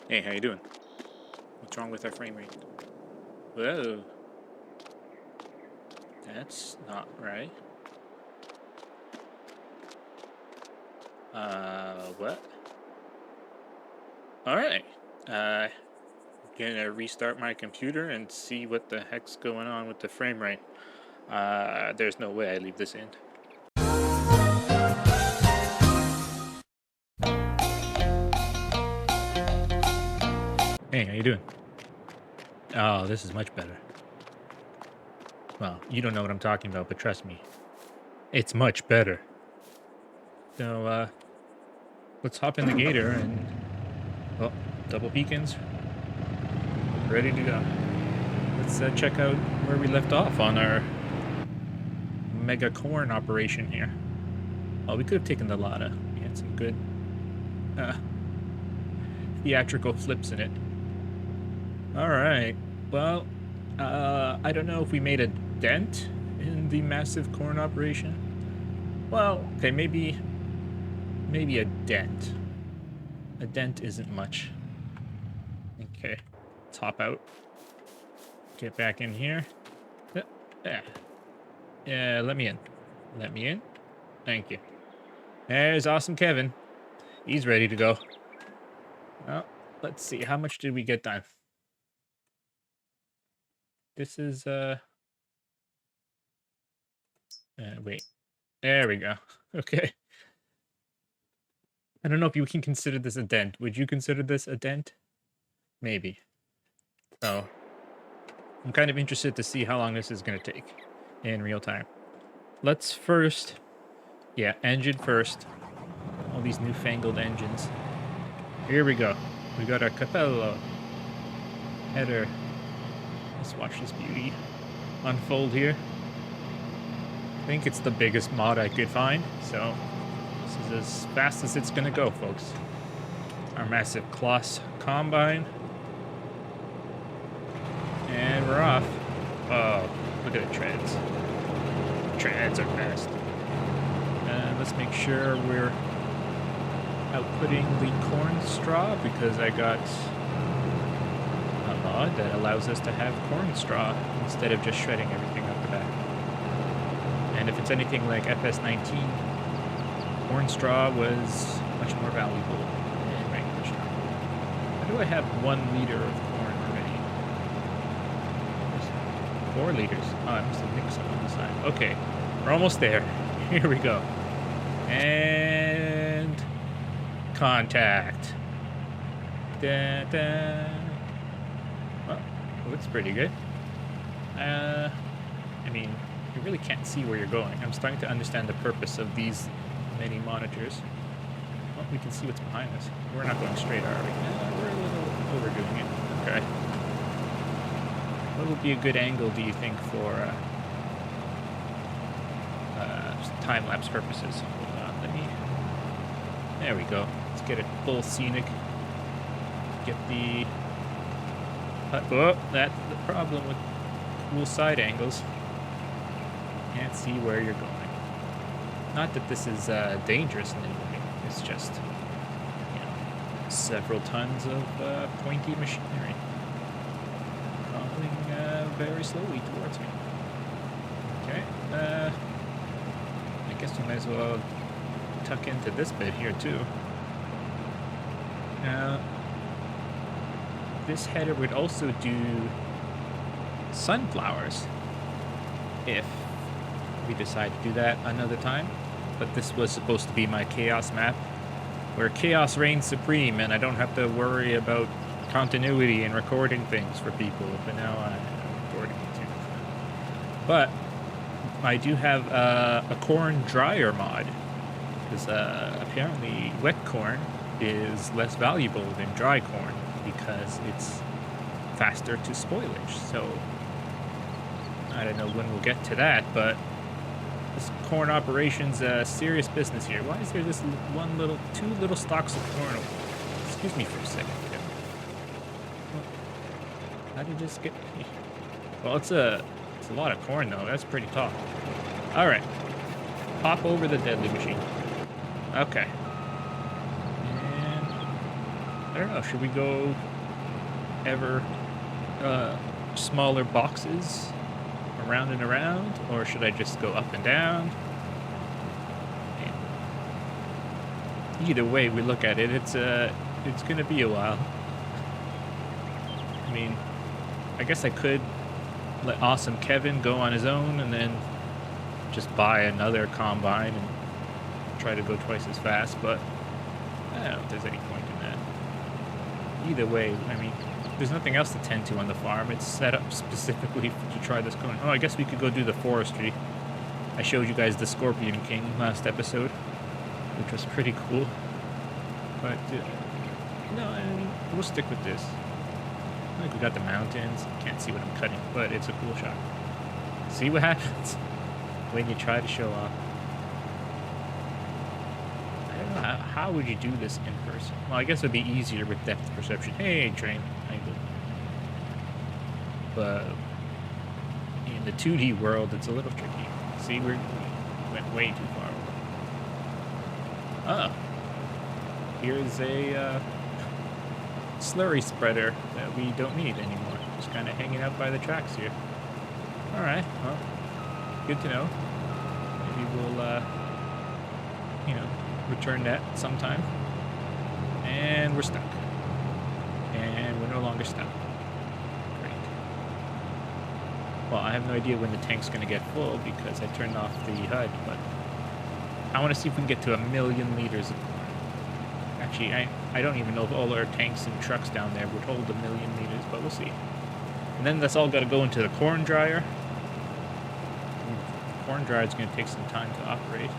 Hey, how you doing? What's wrong with our frame rate? Whoa. That's not right. What? Alright. Gonna restart my computer and see what the heck's going on with the frame rate. There's no way I leave this in. Hey, how you doing? Oh, this is much better. Well, you don't know what I'm talking about, but trust me, it's much better. So, let's hop in the gator and... Oh, double beacons. Ready to go. Let's check out where we left off on our mega corn operation here. Oh, we could have taken the Lada. We had some good theatrical flips in it. Alright. Well, I don't know if we made a dent in the massive corn operation. Well, okay, maybe a dent. A dent isn't much. Okay, let's hop out. Get back in here. Yeah, let me in. Let me in. Thank you. There's awesome Kevin. He's ready to go. Well, let's see. How much did we get done? This is, wait. There we go. Okay. I don't know if you can consider this a dent. Would you consider this a dent? Maybe. So, I'm kind of interested to see how long this is going to take in real time. Let's first... Yeah, engine first. All these newfangled engines. Here we go. We got our Capello header. Let's watch this beauty unfold here. I think it's the biggest mod I could find, so this is as fast as it's gonna go, folks. Our massive Kloss combine. And we're off. Oh, look at the treads. Treads are fast. Let's make sure we're outputting the corn straw, because I got a mod that allows us to have corn straw instead of just shredding everything out the back. And if it's anything like FS19, corn straw was much more valuable than regular straw. How do I have 1 liter of corn already? 4 liters. Oh, I must have mixed some on the side. Okay, we're almost there. Here we go. And contact. Da, da. Well, looks pretty good. I mean, you really can't see where you're going. I'm starting to understand the purpose of these many monitors. Well, we can see what's behind us. We're not going straight, are we? We're a little overdoing it. Okay. What would be a good angle, do you think, for time-lapse purposes? Hold on, let me... There we go. Let's get it full scenic. Get the... Oh, that's the problem with cool side angles. Can't see where you're going. Not that this is dangerous in any way. It's just, you know, several tons of pointy machinery crawling very slowly towards me. Okay. I guess we might as well tuck into this bit here too. Now, this header would also do sunflowers if we decide to do that another time. But this was supposed to be my chaos map, where chaos reigns supreme and I don't have to worry about continuity and recording things for people. But now I'm recording it too. But I do have a corn dryer mod, because apparently wet corn is less valuable than dry corn because it's faster to spoilage. So I don't know when we'll get to that, but this corn operation's serious business here. Why is there this two little stalks of corn? Excuse me for a second. How did this get? Well, it's a lot of corn though. That's pretty tall. All right, pop over the deadly machine. Okay. And I don't know. Should we go ever smaller boxes around and around, or should I just go up and down? Either way we look at it, it's gonna be a while. I mean, I guess I could let Awesome Kevin go on his own and then just buy another combine and try to go twice as fast, but I don't know if there's any point in that. Either way, I mean, there's nothing else to tend to on the farm. It's set up specifically to try this going. Oh, I guess we could go do the forestry. I showed you guys the Scorpion King last episode, which was pretty cool. But, no, I mean, we'll stick with this. Like, we got the mountains. Can't see what I'm cutting, but it's a cool shot. See what happens when you try to show off. I don't know, how would you do this in person? Well, I guess it would be easier with depth perception. Hey, train. How you doing? But in the 2D world, it's a little tricky. See, we went way too far over. Oh. Here's a slurry spreader that we don't need anymore. Just kind of hanging out by the tracks here. Alright, well, good to know. Maybe we'll, return that sometime. And we're stuck. And we're no longer stuck. Great. Well, I have no idea when the tank's going to get full because I turned off the HUD, but I want to see if we can get to 1,000,000 liters of corn. Actually, I don't even know if all our tanks and trucks down there would hold 1,000,000 liters, but we'll see. And then that's all got to go into the corn dryer. The corn dryer is going to take some time to operate.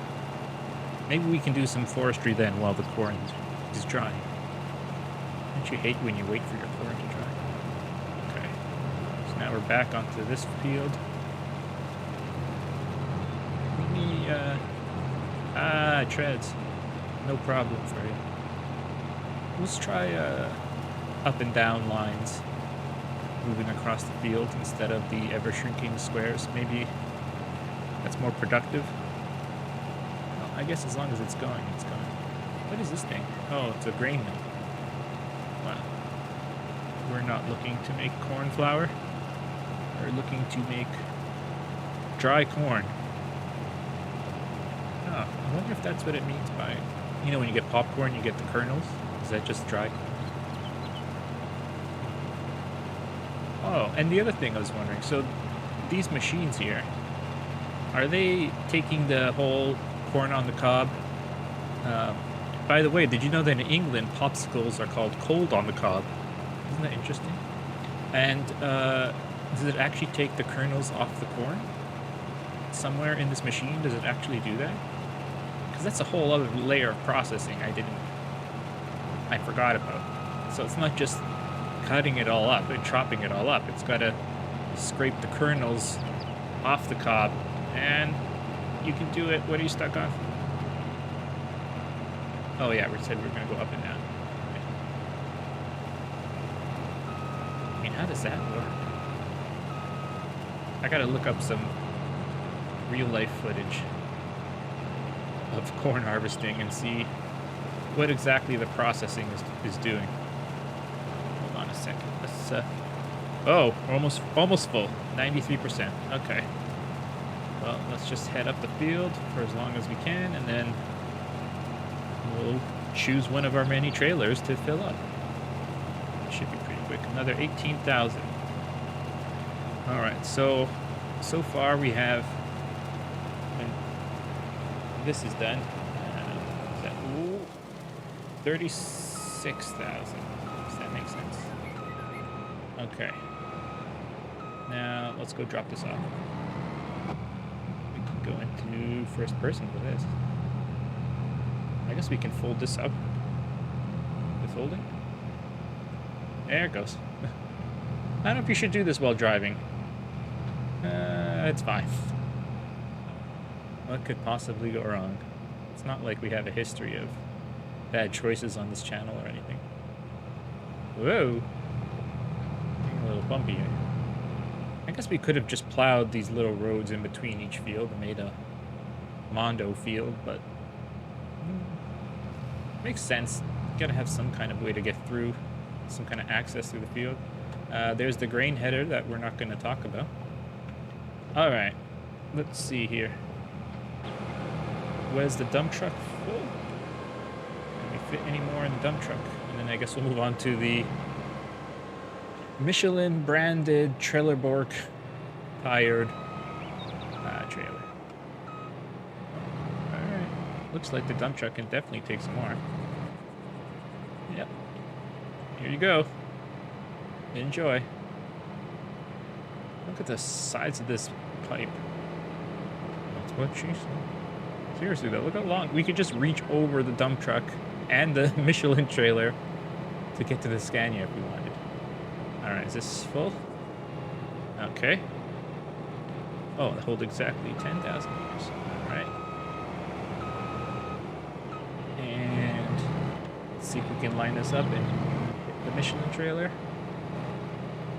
Maybe we can do some forestry then while the corn is drying. Don't you hate when you wait for your corn to dry? Okay. So now we're back onto this field. It treads. No problem for you. Let's try up and down lines moving across the field instead of the ever-shrinking squares. Maybe that's more productive. Well, I guess as long as it's going, it's going. What is this thing? Oh, it's a grain mill. Wow. We're not looking to make corn flour. We're looking to make dry corn. Oh, I wonder if that's what it means by, when you get popcorn, you get the kernels. Is that just dry? Oh, and the other thing I was wondering, so these machines here, are they taking the whole corn on the cob? By the way, did you know that in England, popsicles are called cold on the cob? Isn't that interesting? And does it actually take the kernels off the corn? Somewhere in this machine, does it actually do that? Because that's a whole other layer of processing I forgot about. So it's not just cutting it all up and chopping it all up. It's got to scrape the kernels off the cob, and you can do it. What are you stuck on? Oh yeah, we said we're going to go up and down. Okay. I mean, how does that work? I got to look up some real-life footage of corn harvesting and see what exactly the processing is doing. Hold on a second. Let's oh, almost full. 93%. Okay. Well, let's just head up the field for as long as we can, and then we'll choose one of our many trailers to fill up. It should be pretty quick. Another 18,000. All right. So far we have, when this is done, 36,000. Does that make sense? Okay. Now let's go drop this off. We can go into first person with this. I guess we can fold this up. The folding? There it goes. I don't know if you should do this while driving. It's fine. What could possibly go wrong? It's not like we have a history of bad choices on this channel or anything. Whoa! Getting a little bumpy here. I guess we could have just plowed these little roads in between each field and made a Mondo field, but makes sense Gotta have some kind of way to get through, some kind of access through the field. There's the grain header that we're not going to talk about. All right, let's see here. Where's the dump truck full? Can we fit any more in the dump truck? And then I guess we'll move on to the Michelin branded Trailerborg tired trailer. All right, looks like the dump truck can definitely take some more. Yep. Here you go. Enjoy. Look at the size of this pipe. That's what she said. Seriously though, look how long. We could just reach over the dump truck and the Michelin trailer to get to the Scania if we wanted. Alright, is this full? Okay. Oh, they hold exactly 10,000 liters. Alright. And let's see if we can line this up and hit the Michelin trailer.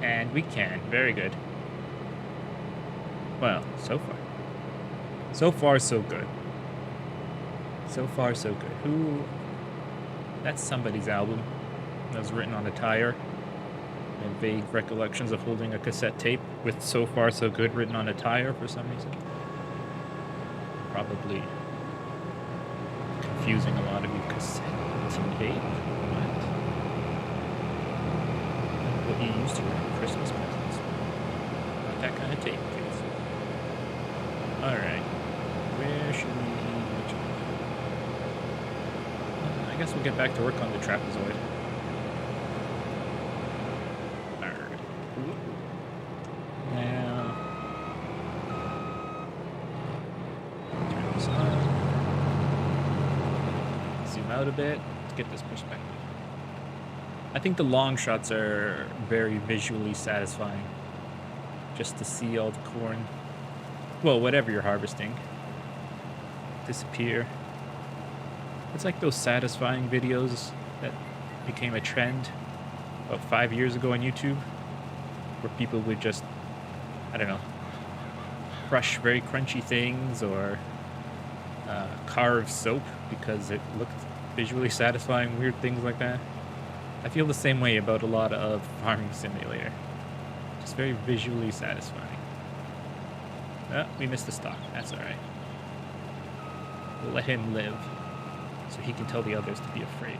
And we can. Very good. Well, so far. So far, so good. So far, so good. Who? That's somebody's album that was written on a tire. I have vague recollections of holding a cassette tape with "So Far, So Good" written on a tire for some reason. Probably confusing a lot of you. Cassette tape? What you used to write Christmas presents. Not that kind of tape, kids. Alright. Where should we... I guess we'll get back to work on the trapezoid. Alright. Now... turn this on. Zoom out a bit to get this perspective. I think the long shots are very visually satisfying. Just to see all the corn, well, whatever you're harvesting, disappear. It's like those satisfying videos that became a trend about 5 years ago on YouTube, where people would just, I don't know, crush very crunchy things or carve soap because it looked visually satisfying, weird things like that. I feel the same way about a lot of Farming Simulator. Just very visually satisfying. Oh, we missed the stock. That's alright. We'll let him live so he can tell the others to be afraid.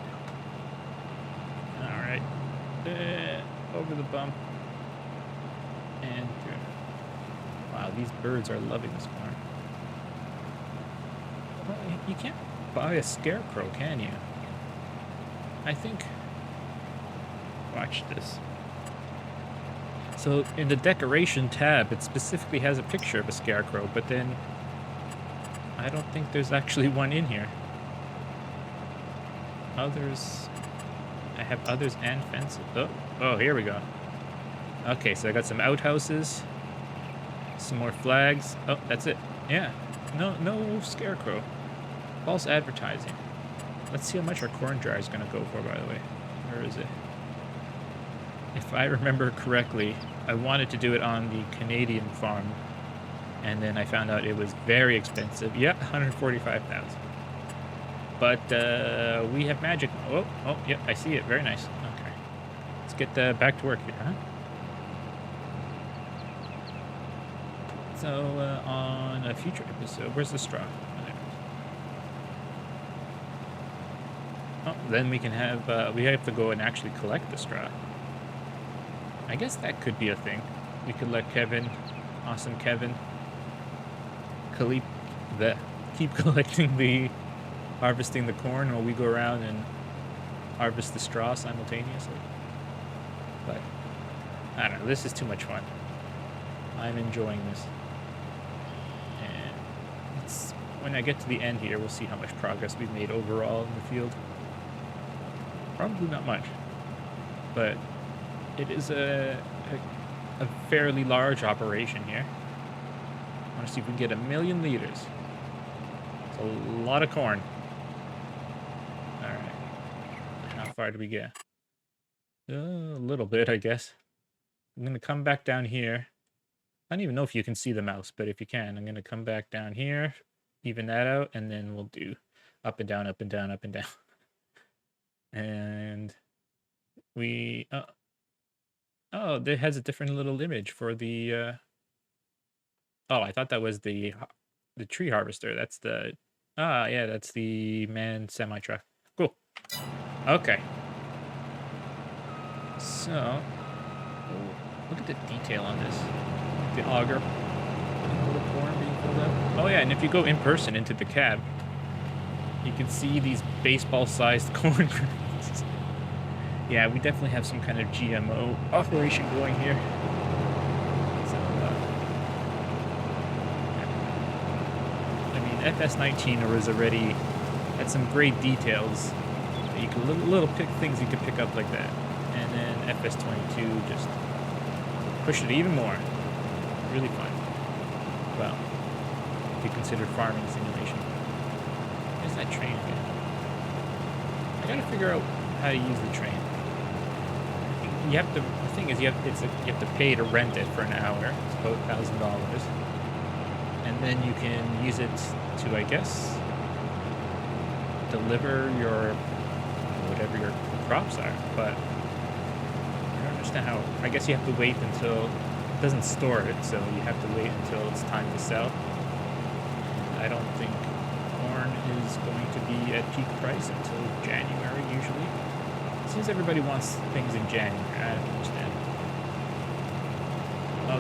Alright. Over the bump. And through. Wow, these birds are loving this corn. Well, you can't buy a scarecrow, can you? I think... Watch this. So in the decoration tab, it specifically has a picture of a scarecrow, but then I don't think there's actually one in here. Others, I have others and fences. Oh, here we go. Okay, so I got some outhouses, some more flags. Oh, that's it. Yeah, no scarecrow. False advertising. Let's see how much our corn jar is gonna go for, by the way. Where is it? If I remember correctly, I wanted to do it on the Canadian farm, and then I found out it was very expensive. Yeah, 145,000. But we have magic. Oh, yep, I see it. Very nice. Okay, let's get back to work here, huh? So on a future episode, where's the straw? Oh, then we can have. We have to go and actually collect the straw. I guess that could be a thing. We could let Kevin, awesome Kevin, keep collecting harvesting the corn while we go around and harvest the straw simultaneously. But, I don't know, this is too much fun. I'm enjoying this. And when I get to the end here, we'll see how much progress we've made overall in the field. Probably not much. But it is a fairly large operation here. I want to see if we can get 1 million liters. It's a lot of corn. Alright. How far do we get? A little bit, I guess. I'm going to come back down here. I don't even know if you can see the mouse, but if you can, I'm going to come back down here, even that out, and then we'll do up and down, up and down, up and down. And we... oh, it has a different little image for the... oh, I thought that was the tree harvester. That's the... ah, yeah, that's the manned semi-truck. Cool. Okay. So... oh, look at the detail on this. The auger. All the corn being filled up. Oh, yeah, and if you go in person into the cab, you can see these baseball-sized corn kernels. Yeah, we definitely have some kind of GMO operation going here. So, I mean, FS19 was already had some great details. You can little things you can pick up like that, and then FS22 just pushed it even more. Really fun. Well, if you consider farming simulation. There's that train again. I gotta figure out how to use the train. You have to. The thing is, you have to pay to rent it for an hour. It's about $1,000, and then you can use it to, I guess, deliver your whatever your crops are. But I don't understand how. I guess you have to wait until it doesn't store it, so you have to wait until it's time to sell. I don't think corn is going to be at peak price until January usually. Seems everybody wants things in January. I don't understand.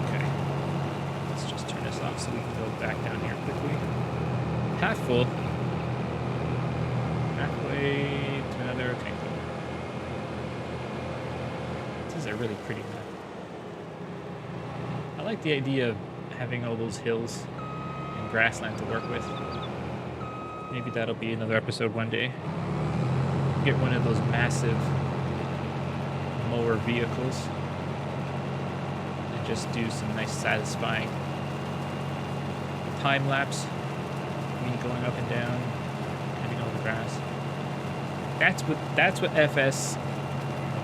Okay. Let's just turn this off so we can go back down here quickly. Half full. Halfway to another tank full. This is a really pretty map. I like the idea of having all those hills and grassland to work with. Maybe that'll be another episode one day. Get one of those massive mower vehicles and just do some nice satisfying time lapse, me going up and down, cutting all the grass. That's what FS,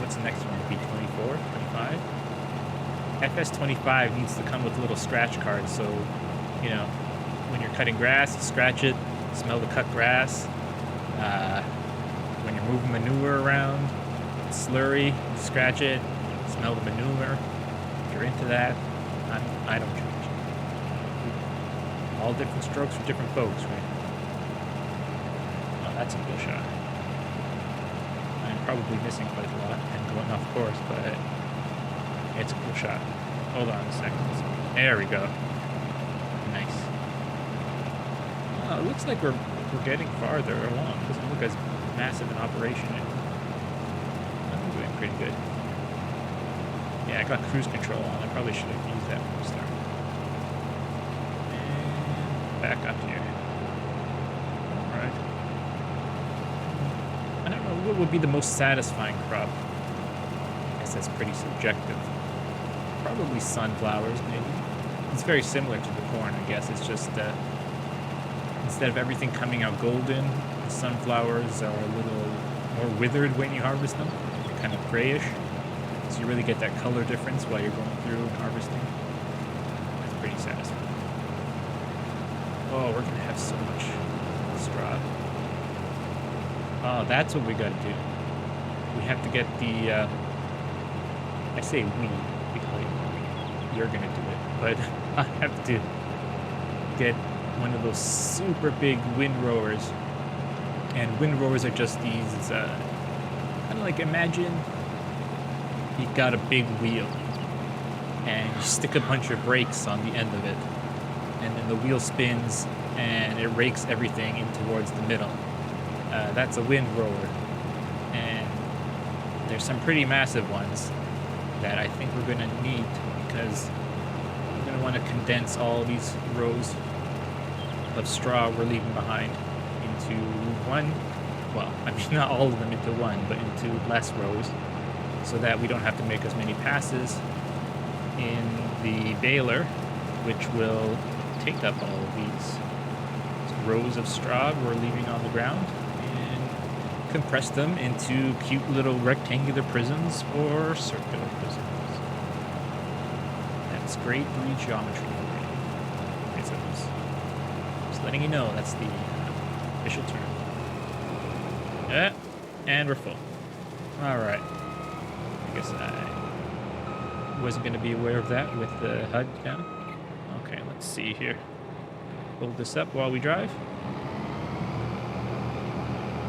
what's the next one, B24, 25? FS25 needs to come with little scratch cards, so you know when you're cutting grass, you scratch it, smell the cut grass. When you're moving manure around, it's slurry, you scratch it, smell the manure. If you're into that, I don't judge. All different strokes for different folks, right? Oh, that's a good shot. I'm probably missing quite a lot and going off course, but it's a cool shot. Hold on a second. There we go. Nice. Oh, it looks like we're getting farther along. It doesn't look as massive an operation. I'm doing pretty good. Yeah, I got cruise control on. I probably should have used that from the start. And back up here. Alright. I don't know what would be the most satisfying crop. I guess that's pretty subjective. Probably sunflowers, maybe. It's very similar to the corn, I guess. It's just instead of everything coming out golden, the sunflowers are a little more withered when you harvest them. They're kind of grayish. So you really get that color difference while you're going through and harvesting. That's pretty satisfying. Oh, we're going to have so much straw. Oh, that's what we got to do. We have to get the... I say we, because you're going to do it. But I have to get one of those super big windrowers. And windrowers are just these, kind of like, imagine you got a big wheel and you stick a bunch of brakes on the end of it, and then the wheel spins and it rakes everything in towards the middle. That's a windrower, and there's some pretty massive ones that I think we're going to need, because we're going to want to condense all these rows of straw we're leaving behind into one, well, I mean not all of them into one, but into less rows, so that we don't have to make as many passes in the baler, which will take up all of these rows of straw we're leaving on the ground and compress them into cute little rectangular prisms or circular prisms. That's grade 3 geometry prisms. Just letting you know that's the official term. Yeah, and we're full. All right. I guess I wasn't going to be aware of that with the HUD down. Okay, let's see here. Hold this up while we drive.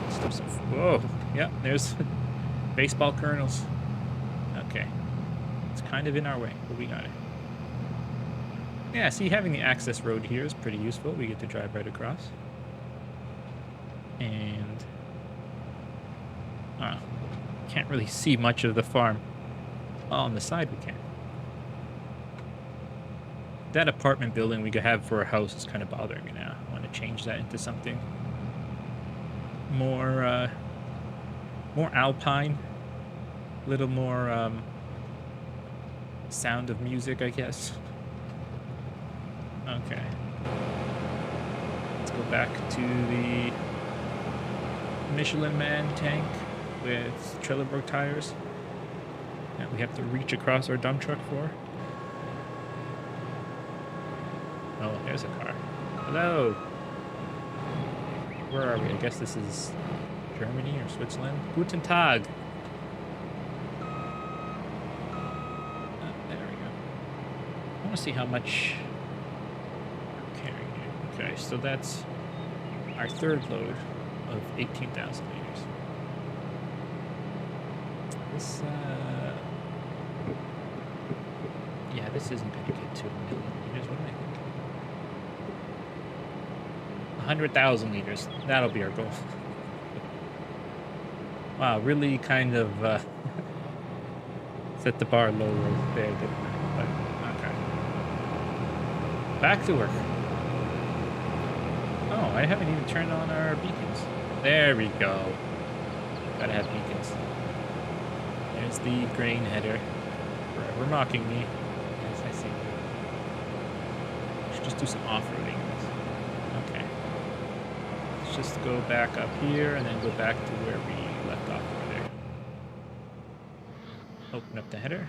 Let's do some. Whoa. Yeah, there's baseball kernels. Okay. It's kind of in our way, but we got it. Yeah, see, having the access road here is pretty useful. We get to drive right across. And can't really see much of the farm. Oh, on the side we can. That apartment building we could have for a house is kind of bothering me now. I want to change that into something more more alpine, a little more sound of music, I guess. Okay. Let's go back to the Michelin Man tank with Trelleborg tires that we have to reach across our dump truck for. Oh, there's a car. Hello! Where are we? I guess this is Germany or Switzerland. Guten Tag! There we go. I want to see how much we're carrying here. Okay, so that's our third load of 18,000 liters. This, yeah, this isn't going to get to 1 million liters. What do I think? 100,000 liters. That'll be our goal. Wow, really kind of set the bar low right there, didn't I? But, okay. Back to work. Oh, I haven't even turned on our beacons. There we go. Gotta have beacons. There's the grain header. Forever mocking me. Yes, I see. Should just do some off-roading. Okay. Let's just go back up here and then go back to where we left off over there. Open up the header.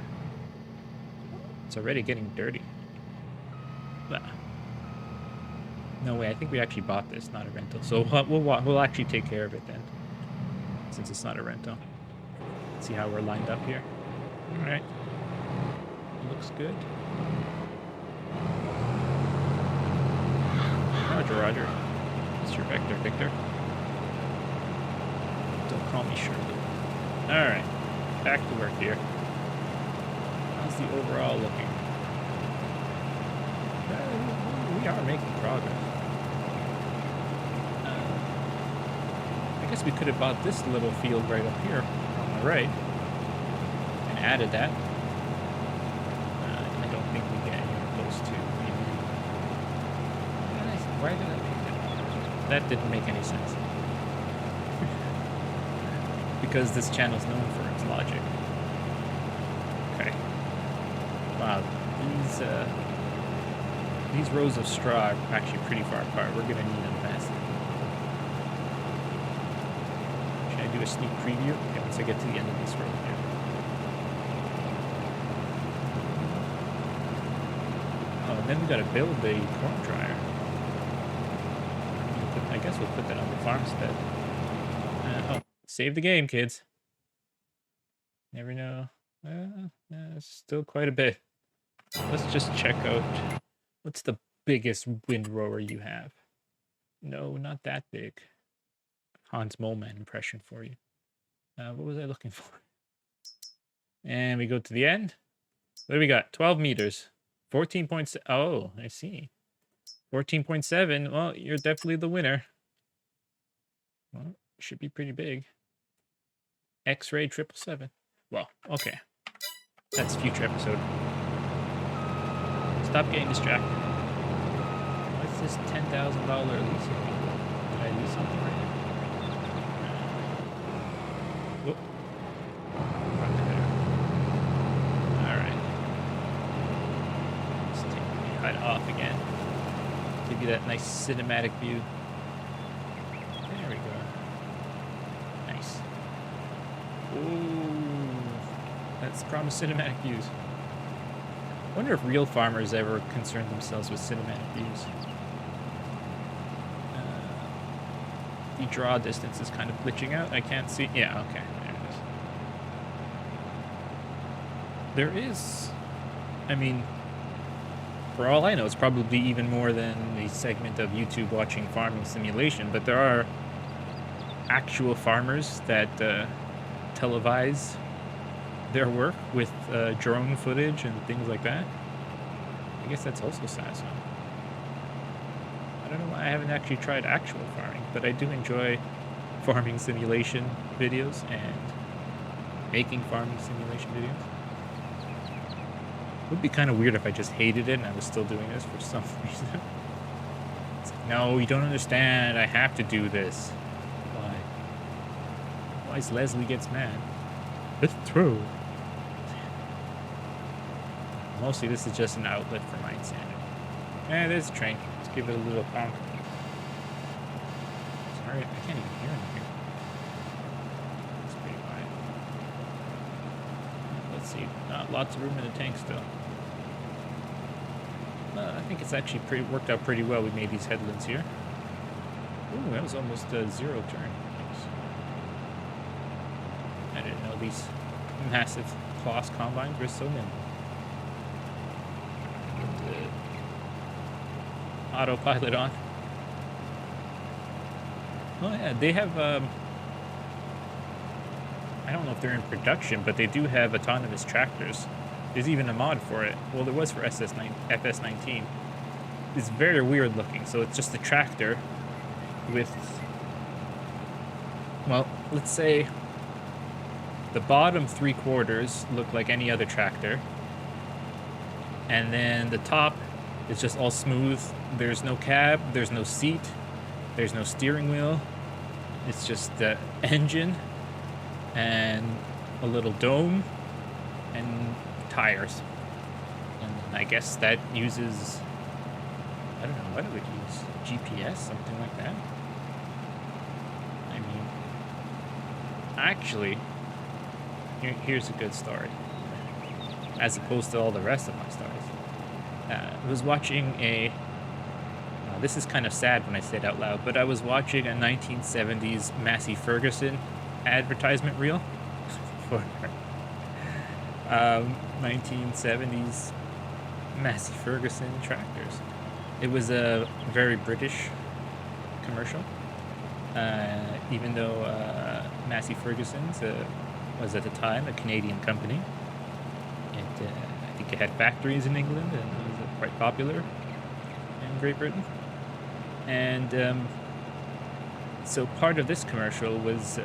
It's already getting dirty. Ah. No way, I think we actually bought this, not a rental. So we'll actually take care of it then, since it's not a rental. Let's see how we're lined up here. All right. Looks good. Roger, roger. It's your Vector, Victor. Don't call me Shirley. All right. Back to work here. How's the overall looking? We are making progress. I guess we could have bought this little field right up here on the right and added that. I don't think we get anywhere close to. Why did I make that? That didn't make any sense. Because this channel's known for its logic. Okay. Wow, these rows of straw are actually pretty far apart. We're gonna need them fast. Should I do a sneak preview? Okay, once I get to the end of this road here. Oh, and then we gotta build the corn dryer. I guess we'll put that on the farmstead. Oh, save the game, kids. Never know. Still quite a bit. Let's just check out. What's the biggest windrower you have? No, not that big. Hans Moleman impression for you. What was I looking for? And we go to the end. What do we got? 12 meters. 14.7. Oh, I see. 14.7. Well, you're definitely the winner. Well, should be pretty big. X-ray 777. Well, okay. That's a future episode. Stop getting distracted. What's this $10,000 lease? Did I lease something right now? Whoop. Alright. Let's take the HUD off again. Give you that nice cinematic view. There we go. Nice. Ooh. That's promised cinematic views. I wonder if real farmers ever concern themselves with cinematic views. The draw distance is kind of glitching out. I can't see. Yeah, okay. There it is. There is, I mean, for all I know, it's probably even more than the segment of YouTube watching farming simulation, but there are actual farmers that televise their work with drone footage and things like that. I guess that's also satisfying. I don't know why I haven't actually tried actual farming, but I do enjoy farming simulation videos and making farming simulation videos. It would be kind of weird if I just hated it and I was still doing this for some reason. It's like, no, you don't understand. I have to do this. Why? Why is Leslie gets mad? It's true. Mostly this is just an outlet for my insanity. There's a train. Let's give it a little honk. Sorry, I can't even hear anything. It's pretty quiet. Let's see. Not lots of room in the tank still. I think it's actually worked out pretty well. We made these headlands here. Ooh, that was almost a zero turn. Thanks. I didn't know these massive Kloss combines were so nimble. Autopilot on. Oh yeah, they have I don't know if they're in production, but they do have autonomous tractors. There's even a mod for it. Well, there was for FS19. It's very weird looking. So it's just a tractor with, well, let's say the bottom 3/4 look like any other tractor, and then the top is just all smooth. There's no cab, there's no seat, there's no steering wheel. It's just the engine and a little dome and tires. And I guess that uses, I don't know, what it would use? GPS, something like that? I mean, actually, here's a good story, as opposed to all the rest of my stories. I was watching this is kind of sad when I say it out loud, but I was watching a 1970s Massey Ferguson advertisement reel for 1970s Massey Ferguson tractors. It was a very British commercial, even though Massey Ferguson's was at the time a Canadian company. I think it had factories in England and it was quite popular in Great Britain. And so part of this commercial was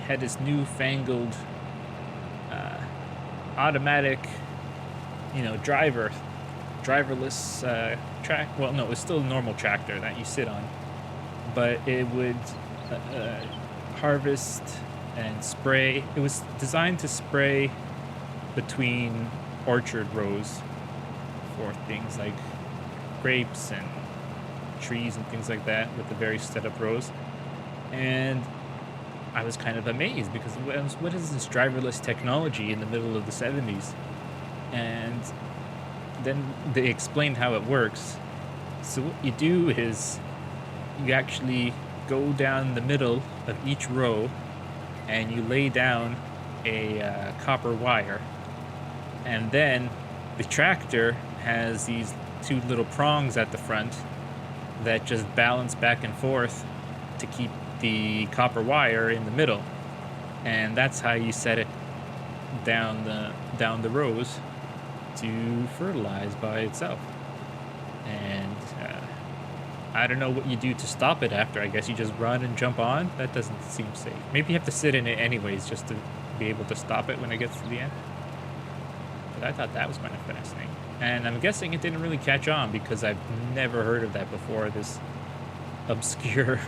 had this newfangled automatic, driverless track. Well, no, it was still a normal tractor that you sit on, but it would harvest and spray. It was designed to spray between orchard rows for things like grapes and trees and things like that, with the very set up rows. And I was kind of amazed because what is this driverless technology in the middle of the 70s? And then they explained how it works. So what you do is you actually go down the middle of each row and you lay down a copper wire, and then the tractor has these two little prongs at the front that just balance back and forth to keep the copper wire in the middle, and that's how you set it down the rows to fertilize by itself. And I don't know what you do to stop it after. I guess you just run and jump on. That doesn't seem safe. Maybe you have to sit in it anyways just to be able to stop it when it gets to the end. But I thought that was kind of fascinating. And I'm guessing it didn't really catch on because I've never heard of that before, this obscure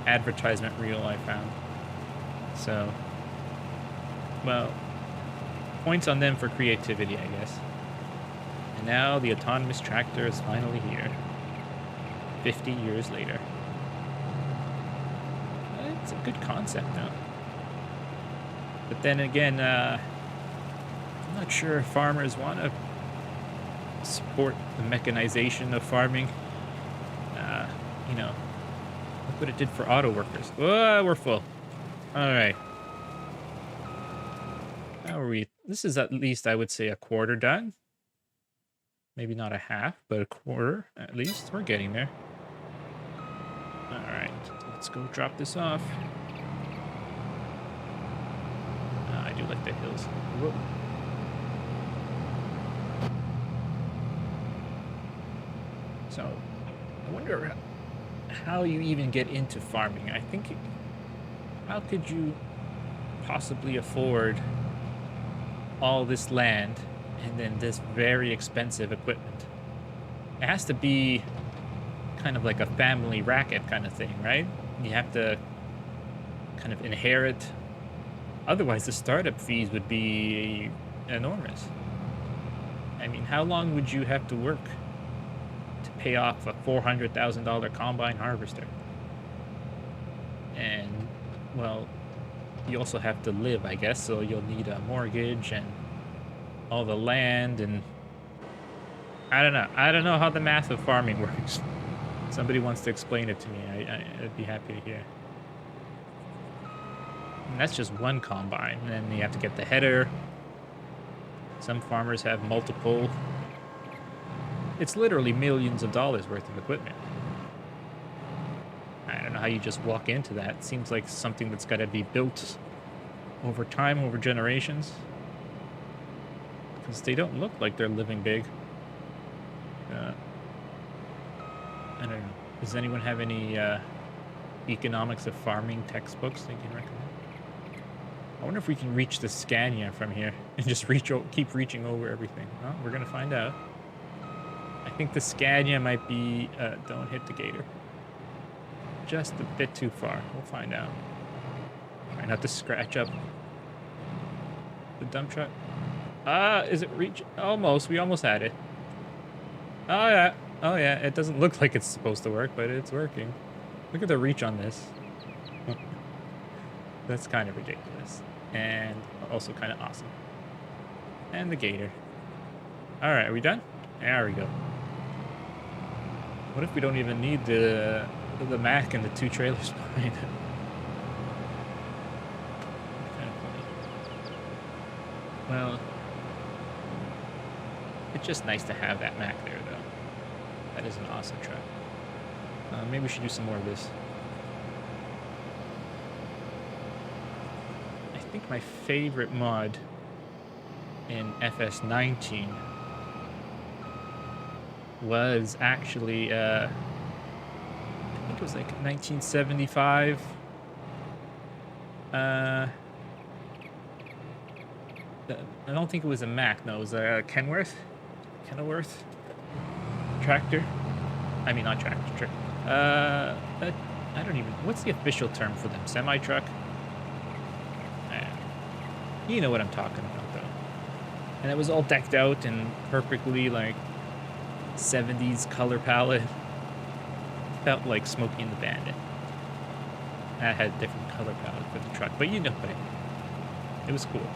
advertisement reel I found. So, well, points on them for creativity, I guess. And now the autonomous tractor is finally here, 50 years later. It's a good concept, though. But then again, I'm not sure if farmers want to support the mechanization of farming. Look what it did for auto workers. Whoa, we're full. All right. Now How are we? This is at least, I would say, a quarter done. Maybe not a half, but a quarter at least. We're getting there. All right, let's go drop this off. I do like the hills. Whoa. So, I wonder how you even get into farming. I think, how could you possibly afford all this land and then this very expensive equipment? It has to be kind of like a family racket kind of thing, right? You have to kind of inherit. Otherwise, the startup fees would be enormous. I mean, how long would you have to work to pay off a $400,000 combine harvester? And, well, you also have to live, I guess, so you'll need a mortgage and all the land, and I don't know. I don't know how the math of farming works. Somebody wants to explain it to me. I'd be happy to hear. And that's just one combine, and then you have to get the header. Some farmers have multiple. It's literally millions of dollars worth of equipment. I don't know how you just walk into that. It seems like something that's got to be built over time, over generations. Because they don't look like they're living big. I don't know. Does anyone have any economics of farming textbooks they can recommend? I wonder if we can reach the Scania from here and just keep reaching over everything. Well, we're going to find out. I think the Scania might be... don't hit the gator. Just a bit too far. We'll find out. Try not to scratch up the dump truck. Is it reach? Almost. We almost had it. Oh, yeah. Oh, yeah. It doesn't look like it's supposed to work, but it's working. Look at the reach on this. That's kind of ridiculous. And also kind of awesome. And the gator. All right. Are we done? There we go. What if we don't even need the Mac and the two trailers behind it? Kind of funny. Well, it's just nice to have that Mac there, though. That is an awesome truck. Maybe we should do some more of this. I think my favorite mod in FS19 was actually, I think it was like 1975. I don't think it was a Mac. No, it was a Kenworth tractor. I mean, not tractor. I don't even. What's the official term for them? Semi truck. You know what I'm talking about, though. And it was all decked out and perfectly like 70s color palette. Felt like Smokey and the Bandit. That had a different color palette for the truck, but you know what I mean. It was cool.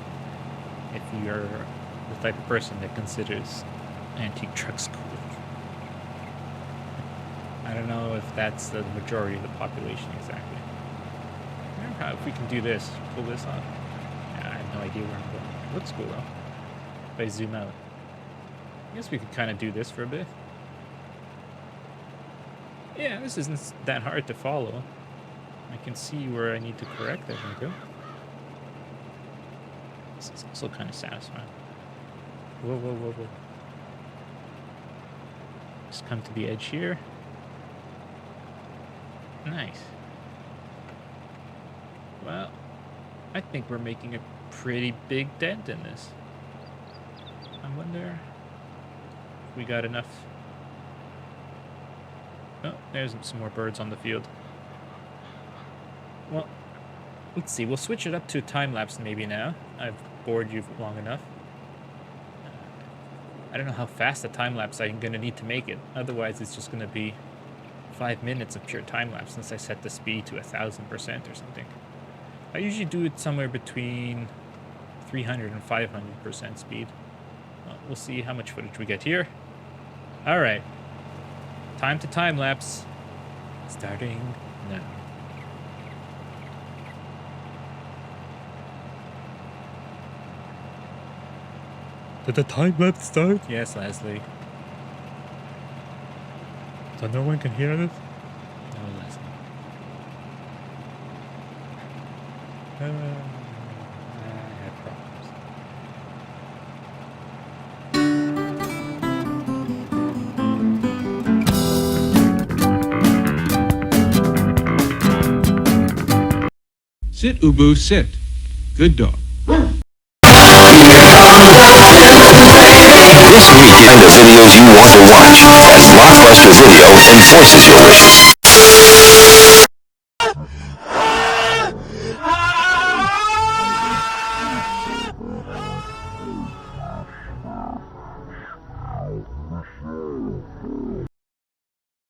If you're the type of person that considers antique trucks cool. I don't know if that's the majority of the population exactly. I wonder how, if we can do this, pull this off. Yeah, I have no idea where I'm going. It looks cool though. If I zoom out. I guess we could kind of do this for a bit. Yeah, this isn't that hard to follow. I can see where I need to correct, I think. This is also kind of satisfying. Whoa, whoa, whoa, whoa. Just come to the edge here. Nice. Well, I think we're making a pretty big dent in this. I wonder if we got enough. Oh, there's some more birds on the field. Well, let's see. We'll switch it up to a time-lapse maybe now. I've bored you long enough. I don't know how fast a time-lapse I'm going to need to make it. Otherwise, it's just going to be 5 minutes of pure time-lapse since I set the speed to 1,000% or something. I usually do it somewhere between 300 and 500% speed. Well, we'll see how much footage we get here. All right. Time to time-lapse. Starting now. Did the time lapse start? Yes, Leslie. So no one can hear this? No, Leslie. I have problems. Sit, Ubu, sit. Good dog. This week, find the videos you want to watch as Blockbuster Video enforces your wishes.